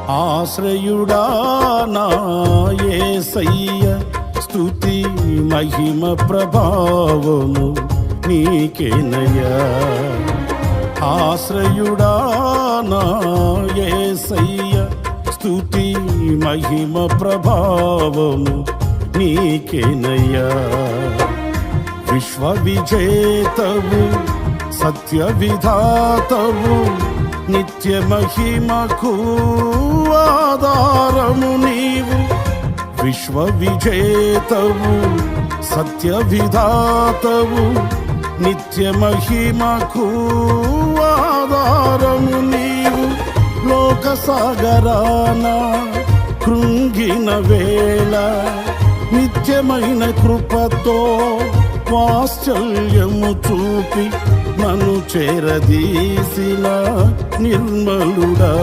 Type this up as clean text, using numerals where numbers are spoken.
ఆశ్రయుడా నా యేసయ్య, స్తుతి మహిమ ప్రభావము నీకేనయ్యా. ఆశ్రయుడా నా యేసయ్య, స్తుతి మహిమ ప్రభావము నీకేనయ్యా. విశ్వ విజేతవు, సత్య విధాతవు, నిత్య మహిమకు ఆధారము నీవు. విశ్వ విజేతవు, సత్య విధాతవు, నిత్య మహిమకు ఆధారము నీవు. లోక సాగరాన కృంగిన వేళ నిత్యమైన కృపతో వాత్సల్యము చూపి నన్ను చేరదీసిన నిర్మలుడా.